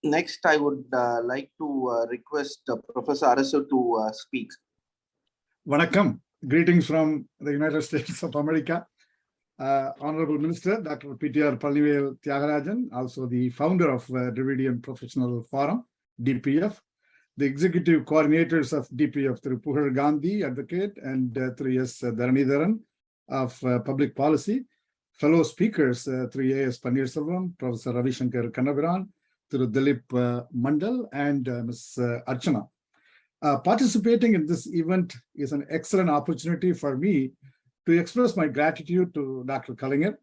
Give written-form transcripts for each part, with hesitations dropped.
Next, I would like to request Professor Arasu to speak. Vanakkam. Greetings from the United States of America. Honorable Minister, Dr. Palanivel Thiaga, also the founder of Dravidian Professional Forum, DPF, the executive coordinators of DPF through Puhar Gandhi, advocate, and through S Karunanidhion of public policy, fellow speakers through S Panneerselvan, Professor Ravishankar Kannabiran, through Dilip Mandal, and Ms. Archana. Participating in this event is an excellent opportunity for me to express my gratitude to Dr. Kalaignar.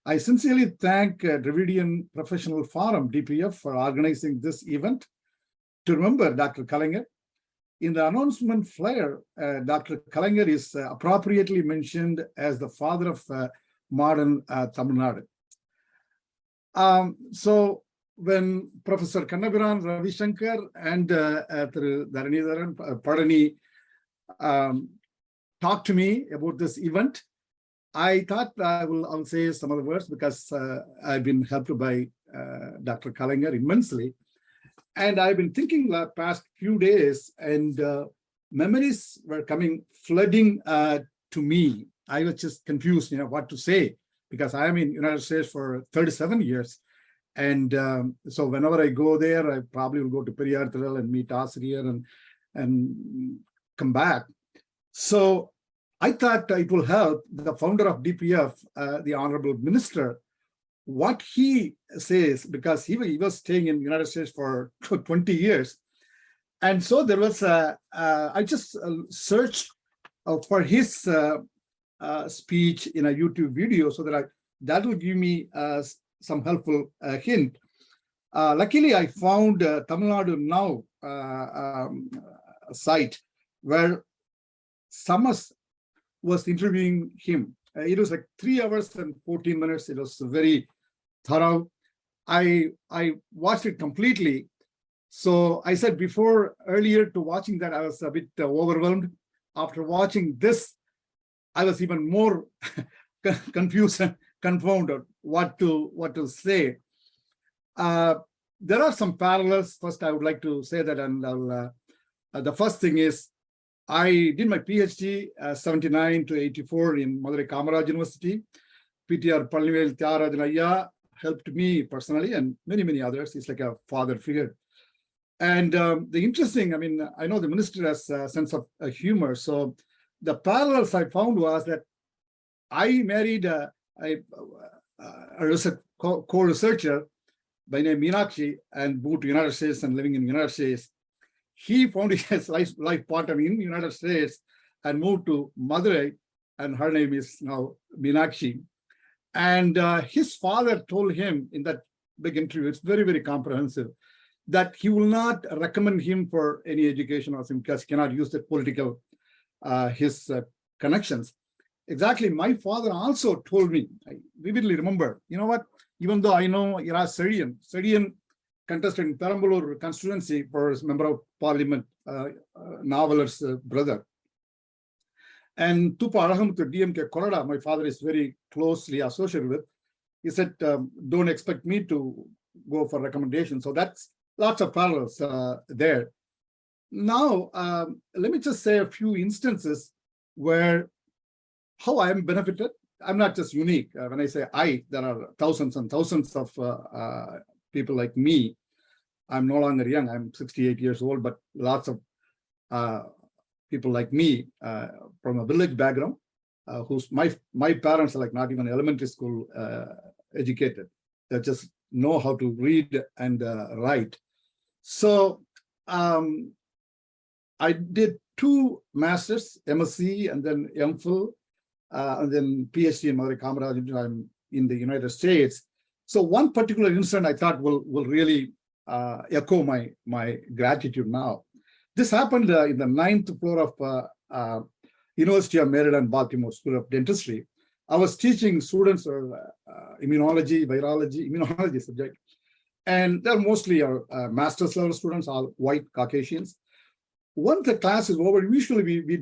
I sincerely thank Dravidian Professional Forum, DPF, for organizing this event. To remember Dr. Kalaignar, in the announcement flyer, Dr. Kalaignar is appropriately mentioned as the father of modern Tamil Nadu. So when Professor Kannabiran, Ravishankar, and through Dharanidharan, talked to me about this event, I thought I will say some of the words because I've been helped by Dr. Kalaignar immensely. And I've been thinking the past few days, and memories were flooding to me. I was just confused, what to say, because I am in the United States for 37 years. And so whenever I go there, I probably will go to Periyar Thirul and meet Asriyar and come back. So I thought it will help the founder of DPF, the Honorable Minister, what he says, because he was staying in the United States for 20 years. And so there was I just searched for his speech in a YouTube video so that will give me some helpful hint. Luckily, I found Tamil Nadu Now site where Summers was interviewing him. It was like 3 hours and 14 minutes. It was very thorough. I watched it completely. So I said earlier to watching that, I was a bit overwhelmed. After watching this, I was even more confused and confounded what to say. There are some parallels. First, I would like to say that, and the first thing is, I did my PhD 79 to 84 in Madurai Kamaraj University. PTR Palanivel Thiaga helped me personally, and many others. He's like a father figure. And the interesting, I know the minister has a sense of humor. So the parallels I found was that I married a co-researcher by name Meenakshi and moved to the United States and living in the United States. He found his life partner in the United States and moved to Madurai, and her name is now Meenakshi. And his father told him in that big interview, it's very comprehensive, that he will not recommend him for any education or something because he cannot use the political, his connections. Exactly, my father also told me, I vividly remember, you know what, even though I know Arasu Chellaiah contested in Perambalur constituency for his member of parliament, Naval's brother. And Tupa Arahamuthu DMK Kollada, my father is very closely associated with. He said, don't expect me to go for recommendation. So that's lots of parallels there. Now, let me just say a few instances where how I am benefited. I'm not just unique. When I say there are thousands and thousands of people like me. I'm no longer young. I'm 68 years old, but lots of people like me from a village background, whose my parents are like not even elementary school educated. They just know how to read and write. So I did 2 masters, MSc and then MPhil, and then PhD in Madurai Kamaraj. I'm in the United States. So one particular incident I thought will really echo my gratitude now. This happened in the 9th floor of University of Maryland, Baltimore School of Dentistry. I was teaching students immunology, virology, immunology subject. And they're mostly our master's level students, all white Caucasians. Once the class is over, usually we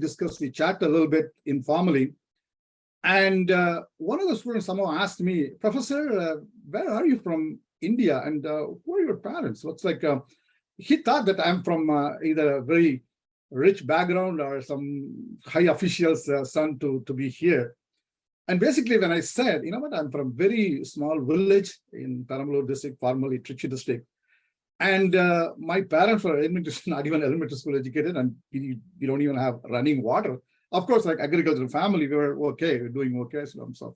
chat a little bit informally. And one of the students somehow asked me, Professor, where are you from India, and who are your parents? Looks like he thought that I'm from either a very rich background or some high official's son to be here. And basically, when I said, you know what, I'm from very small village in Palanivel district, formerly Trichy district, and my parents were not even elementary school educated, and we don't even have running water. Of course, like agricultural family, we were okay, we're doing okay. So in terms of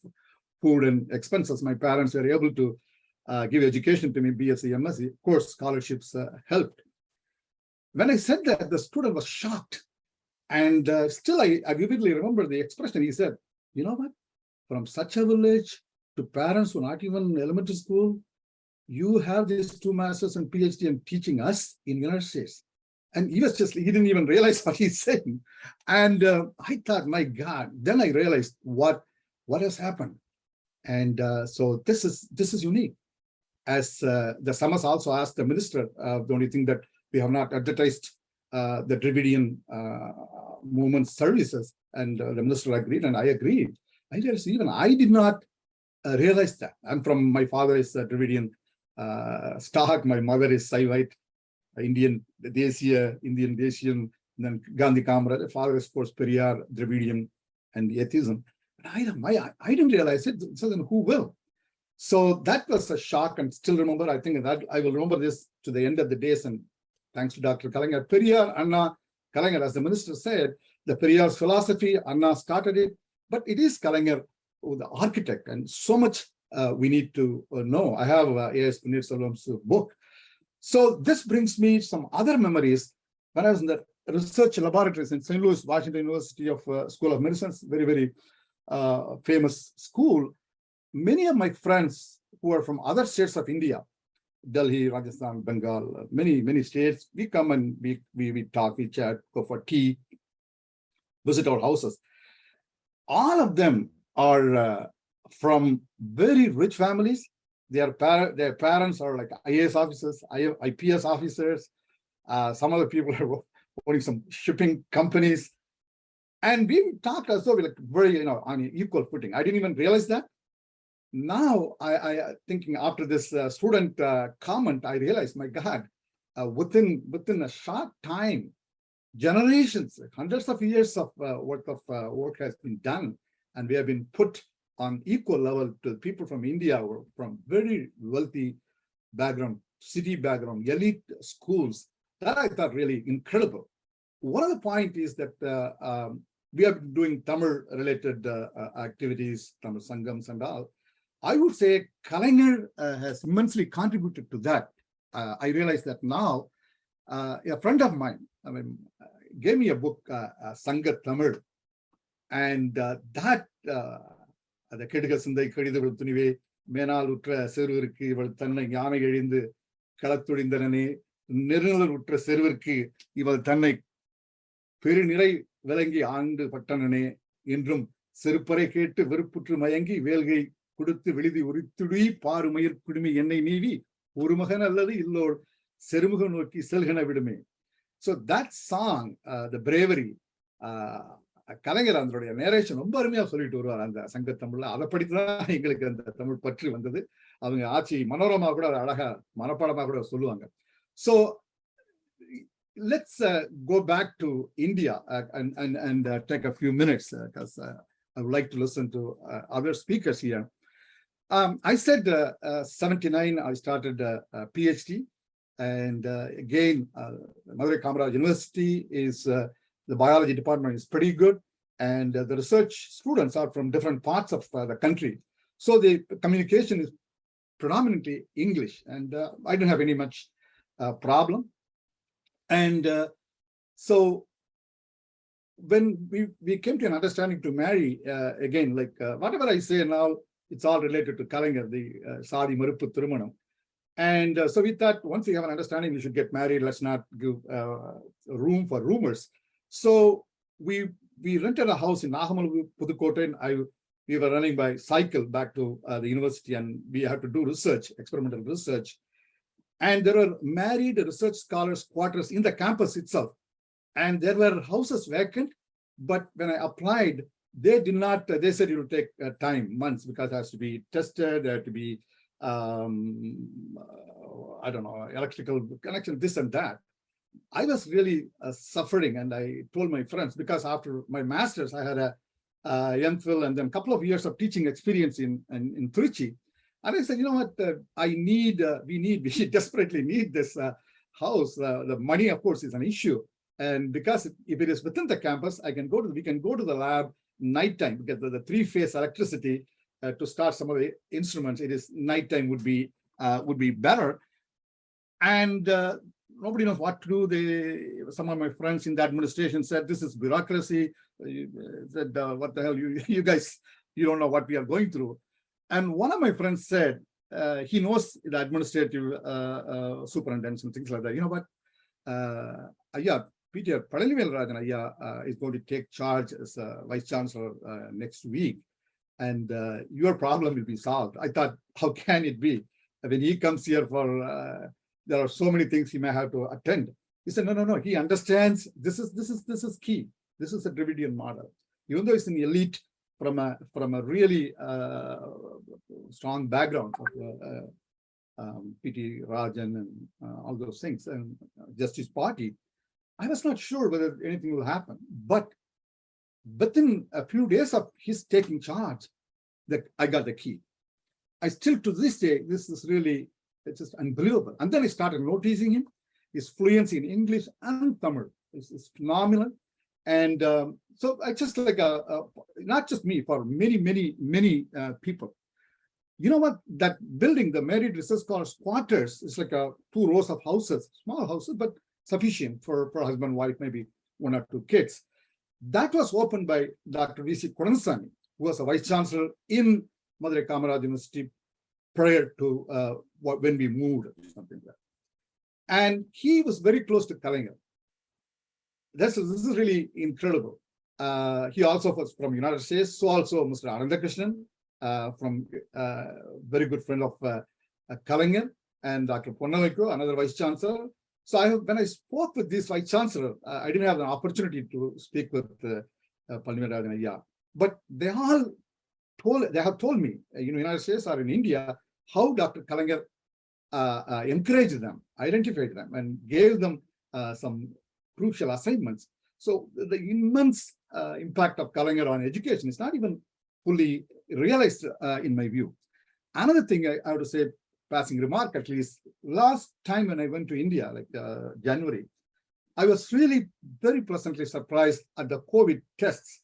food and expenses, my parents were able to give education to me, BSc, MSc. Of course, scholarships helped. When I said that, the student was shocked. And still, I vividly remember the expression. He said, you know what? From such a village to parents who are not even elementary school, you have these 2 masters and PhD and teaching us in United States. And he didn't even realize what he's saying. And I thought, my God, then I realized what has happened. And so this is unique. As the Samas also asked the minister, the only thing that we have not advertised the Dravidian movement services, and the minister agreed, and I agreed. I realized even I did not realize that. I'm from, my father is a Dravidian stock, my mother is Saivite, Indian Desian, and then Gandhi Kamraj. The father is, of course, Periyar, Dravidian, and atheism. I didn't realize it, so then who will? So that was a shock, and still remember, I think that I will remember this to the end of the days, and thanks to Dr. Kalaignar. Periyar, Anna, Kalaignar, as the minister said, the Periyar's philosophy, Anna started it, but it is Kalaignar, the architect, and so much we need to know. I have S Panneerselvan's book. So this brings me some other memories. When I was in the research laboratories in St. Louis, Washington University of School of Medicine, very, very famous school. Many of my friends who are from other states of India, Delhi, Rajasthan, Bengal, many states, we come and we talk, we chat, go for tea, visit our houses. All of them are from very rich families. Their parents are like IAS officers, IPS officers. Some other people are owning some shipping companies. And we talked as though we're like very, on an equal footing. I didn't even realize that. Now, I thinking after this student comment, I realized, my God, within a short time, generations, hundreds of years of work has been done, and we have been put on equal level to people from India or from very wealthy background, city background, elite schools. That I thought really incredible. One of the point is that we are doing Tamil-related activities, Tamil Sangams and all. I would say Kalaignar has immensely contributed to that. I realize that now. A friend of mine, gave me a book, Sanga Tamil, and that the critical Sindai Kadidavul Tunive, Menal Utra, Servirki, Valtana, Yana Gedindu, Kalatudindanane, Nirnal Utra Servirki, Ival Tanai, Perinirai, Velangi, and Patanane, Indrum, Serpare Kate, Verputru Mayangi, Velgi, Kudutu Vili, Uritudi, Parumir Kudumi, Yenai Nivi, Urumahana Ladi, Lord, Serumunoki, Selhana Vidame. So that song, the bravery, Kalaignar narration, ரொம்ப அருமையா சொல்லிட்டு வருவார் அந்த சங்க தமிழ்ல. அதை படித்துதான் எங்களுக்கு அந்த தமிழ் பற்றி வந்தது. அவங்க ஆட்சி மனோரமா கூட அழகா மனப்பாடமா கூட சொல்லுவாங்க. So let's go back to India and take a few minutes because I would like to listen to other speakers here. I said 79 I started a PhD, and again Madurai Kamaraj University is the biology department is pretty good, and the research students are from different parts of the country. So the communication is predominantly English, and I don't have any much problem. And so when we came to an understanding to marry, again, like whatever I say now, it's all related to Kalaignar, the Sadi Maruppu Thirumanam. And so we thought once we have an understanding, we should get married. Let's not give room for rumors. So we rented a house in Hon'ble, Pudukkottai, and we were running by cycle back to the university, and we had to do research, experimental research. And there were married research scholars' quarters in the campus itself. And there were houses vacant, but when I applied, they did not, they said it would take time, months, because it has to be tested, there to be I don't know, electrical connection, this and that. I was really suffering, and I told my friends, because after my master's, I had a MPhil and then a couple of years of teaching experience in Trichy. And I said, you know what, we desperately need this house. The money, of course, is an issue. And because if it is within the campus, we can go to the lab nighttime, because the three-phase electricity to start some of the instruments, it is nighttime would be better. And nobody knows what to do. Some of my friends in the administration said, this is bureaucracy. Said, what the hell, you guys, you don't know what we are going through. And one of my friends said, he knows the administrative superintendents and things like that. You know what? Peter Palanivel Rajan is going to take charge as Vice Chancellor next week. And your problem will be solved. I thought, how can it be? When he comes here for, there are so many things he may have to attend. He said, no. He understands this is key. This is a Dravidian model. Even though it's an elite from a really strong background of P.T. Rajan and all those things and Justice Party, I was not sure whether anything will happen. But within a few days of his taking charge, I got the key. I still, to this day, this is really, it's just unbelievable. And then I started noticing him. His fluency in English and Tamil is phenomenal. And so I just like, not just me, for many people. You know what? That building, the Married Research Scholars Quarters, is like 2 rows of houses, small houses, but sufficient for husband, wife, maybe 1 or 2 kids. That was opened by Dr. V.C. Karunanidhi, who was a Vice Chancellor in Madurai Kamaraj University prior to when we moved, or something like that. And he was very close to Kalaignar. This is really incredible. He also was from United States. So also Mr. Anandakrishnan, from very good friend of Kalaignar, and Dr. Ponnalekku, another Vice Chancellor. So when I spoke with this Vice Chancellor, I didn't have an opportunity to speak with Palanivel Rajan. But they have told me, United States or in India, how Dr. Kalaignar encouraged them, identified them, and gave them some crucial assignments. So the immense impact of Kalaignar on education is not even fully realized in my view. Another thing I have to say, passing remark at least, last time when I went to India, like January, I was really very pleasantly surprised at the COVID tests.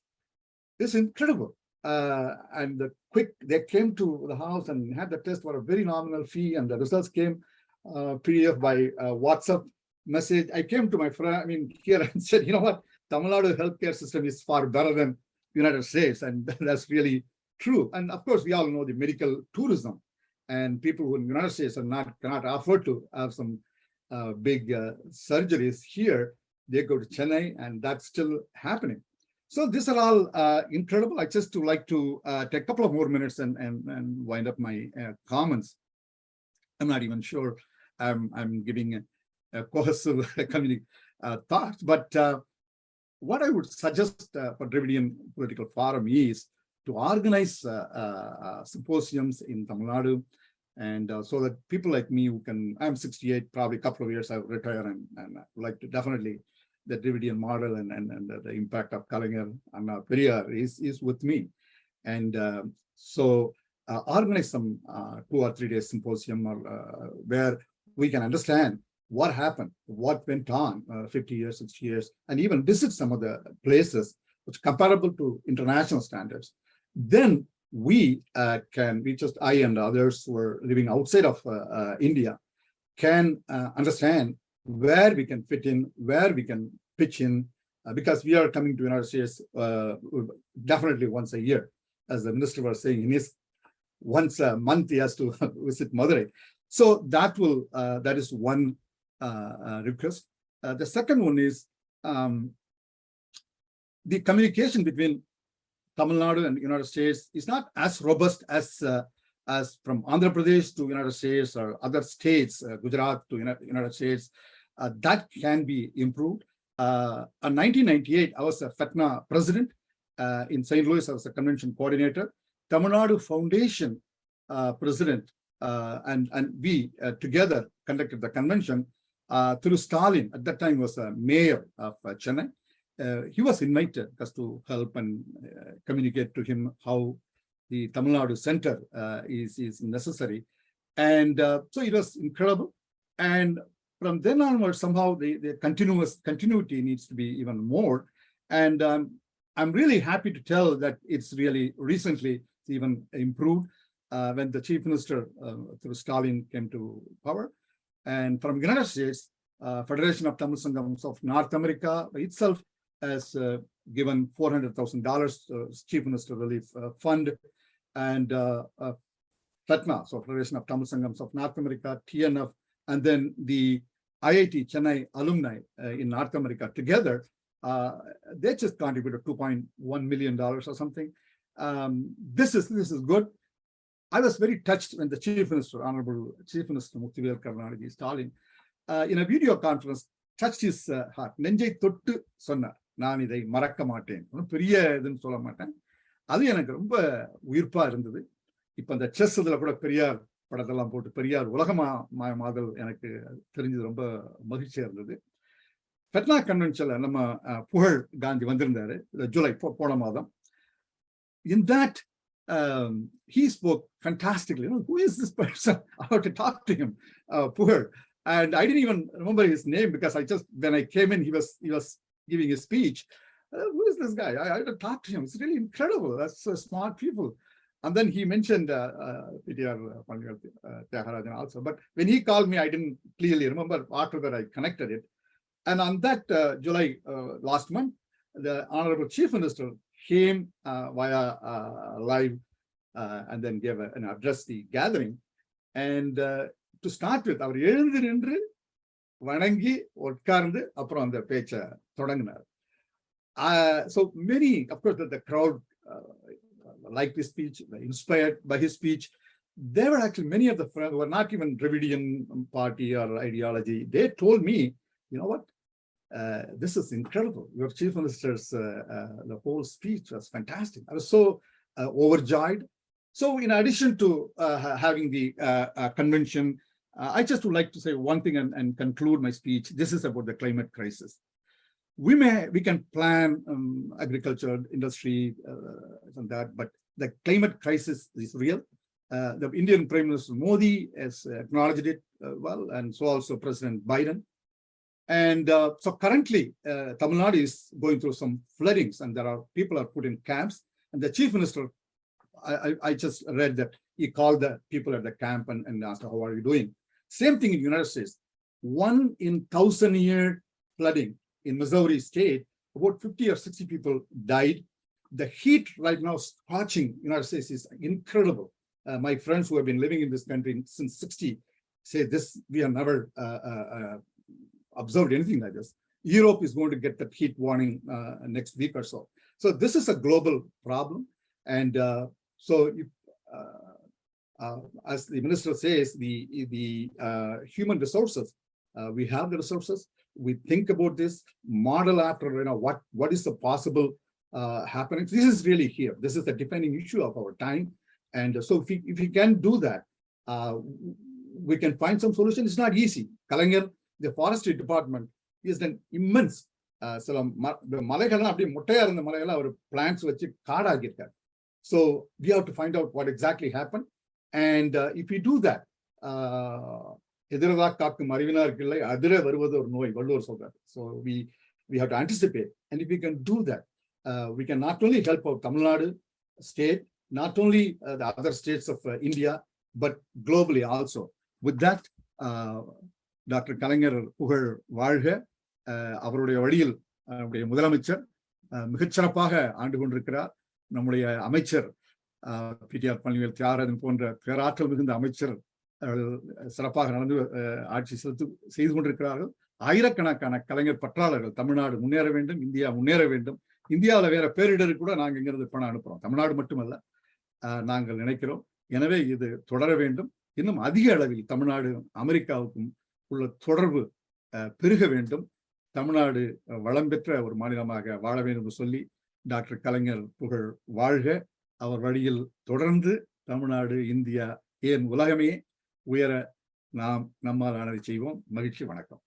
It's incredible. And they came to the house and had the test for a very nominal fee, and the results came PDF by WhatsApp message. I came to my friend, here and said, you know what, Tamil Nadu healthcare system is far better than United States, and that's really true. And of course, we all know the medical tourism, and people who in the United States cannot afford to have some big surgeries here, they go to Chennai, and that's still happening. So these are all incredible. I just would like to take a couple of more minutes and wind up my comments. I'm not even sure I'm giving a cohesive thoughts, but what I would suggest for Dravidian Political Forum is to organize symposiums in Tamil Nadu, and so that people like me who can, I'm 68, probably a couple of years I will retire, and I would like to definitely, the Dravidian model and the impact of Kalaignar and Periyar is with me. And so organize some 2 or 3 days symposium where we can understand what happened, what went on 50 years, 60 years, and even visit some of the places which are comparable to international standards. Then I and others who are living outside of India can understand where we can fit in, where we can pitch in, because we are coming to United States definitely once a year. As the minister was saying, once a month he has to visit Madurai. So that is one request. The second one is the communication between Tamil Nadu and United States is not as robust as from Andhra Pradesh to United States or other states, Gujarat to United States. That can be improved. In 1998, I was a FETNA president. In St. Louis, I was a convention coordinator. Tamil Nadu Foundation president and we together conducted the convention through Stalin. At that time was a mayor of Chennai. He was invited just to help and communicate to him how the Tamil Nadu center is necessary. And so it was incredible. And from then onward, somehow the continuity needs to be even more. And I'm really happy to tell that it's really recently even improved when the chief minister through Stalin came to power. And from United States, Federation of Tamil Sangams of North America itself has given $400,000 Chief Minister Relief Fund, and FETNA, so Federation of Tamil Sangams of North America, TNF, and then the IIT Chennai alumni in North America together, they just contributed $2.1 million or something. This is good. I was very touched when the Chief Minister, Honorable Chief Minister Muthivel Karunanidhi Stalin, in a video conference, touched his heart. Nenjai thottu sonna, naan idai marakka maaten. Periya idunu solla maten. Adu enakku romba uyirpa irundhathu. Ipo அந்த chess இதுல கூட பெரியார் படத்தெல்லாம் போட்டு பெரியார் உலகமாதல் எனக்கு தெரிஞ்சது ரொம்ப மகிழ்ச்சியா இருந்தது. ஃபெட்னா கன்வென்ஷன்ல நம்ம புகழ் காந்தி வந்திருந்தாரு ஜூலை போன மாதம். In that, he spoke fantastically. Who is this person? I have to talk to him, Puhar. And I didn't even remember his name because when I came in, he was giving a speech. Who is this guy? I had to talk to him. It's really incredible. That's smart people. And then he mentioned Palanivel, Thiaga also. But when he called me, I didn't clearly remember. After that, I connected it. And on that July last month, the Honorable Chief Minister came via live and then gave an address the gathering. And to start with, அவர் எழுந்து நின்று வணங்கி உட்கார்ந்து அப்புறம் அந்த பேச்சை தொடங்கினார். So many, of course, the crowd liked his speech, inspired by his speech. There were actually many of the friends who were not even Dravidian party or ideology. They told me, you know what? This is incredible. Your Chief Minister's the whole speech was fantastic. I was so overjoyed. So in addition to having the convention, I just would like to say one thing and conclude my speech. This is about the climate crisis. We can plan agriculture, industry, and that, but the climate crisis is real. The Indian Prime Minister Modi has acknowledged it well, and so also President Biden. And so currently, Tamil Nadu is going through some floodings, and people are put in camps. And the Chief Minister, I just read that he called the people at the camp and asked, how are you doing? Same thing in the United States. 1 in 1,000-year flooding in Missouri state, about 50 or 60 people died. The heat right now scorching United States is incredible. My friends who have been living in this country since 60 say this, we have never observed anything like this. Europe is going to get that heat warning next week or so. So this is a global problem. And so if, as the minister says, the human resources, we have the resources. We think about this, model after, what is the possible happening. This is really here. This is the defining issue of our time. And so if we can do that, we can find some solution. It's not easy. Kalaignar, the forestry department, is an immense. Plants so we have to find out what exactly happened. And if we do that, so we have to anticipate. And if we can do that, we can not only help out Tamil Nadu state, not only the other states of India, but globally also. With that, Dr. Kalaignar புகழ் வாழ்க. அவருடைய வழியில் நம்முடைய முதலமைச்சர் மிகச்சிறப்பாக ஆண்டு கொண்டிருக்கிறார். நம்முடைய அமைச்சர் பிடிஆர் பழனிவேல் தியாகராஜன் போன்ற பேராற்றல் மிகுந்த அமைச்சர் சிறப்பாக நடந்து ஆட்சி செய்து கொண்டிருக்கிறார்கள். ஆயிரக்கணக்கான கலைஞர் பற்றாளர்கள். தமிழ்நாடு முன்னேற வேண்டும், இந்தியா முன்னேற வேண்டும். இந்தியாவில் வேற பேரிடருக்கு கூட நாங்கள் இங்கிருந்து பணம் அனுப்புறோம். தமிழ்நாடு மட்டுமல்ல, நாங்கள் நினைக்கிறோம். எனவே இது தொடர வேண்டும். இன்னும் அதிக அளவில் தமிழ்நாடு அமெரிக்காவுக்கும் உள்ள தொடர்பு பெருக வேண்டும். தமிழ்நாடு வளம் பெற்ற ஒரு மாநிலமாக வாழ வேண்டும் என்று சொல்லி டாக்டர் கலைஞர் புகழ் வாழ்க. அவர் வழியில் தொடர்ந்து தமிழ்நாடு, இந்தியா, ஏன் உலகமே உயர நாம் நம்மால் ஆனதை செய்வோம். மகிழ்ச்சி. வணக்கம்.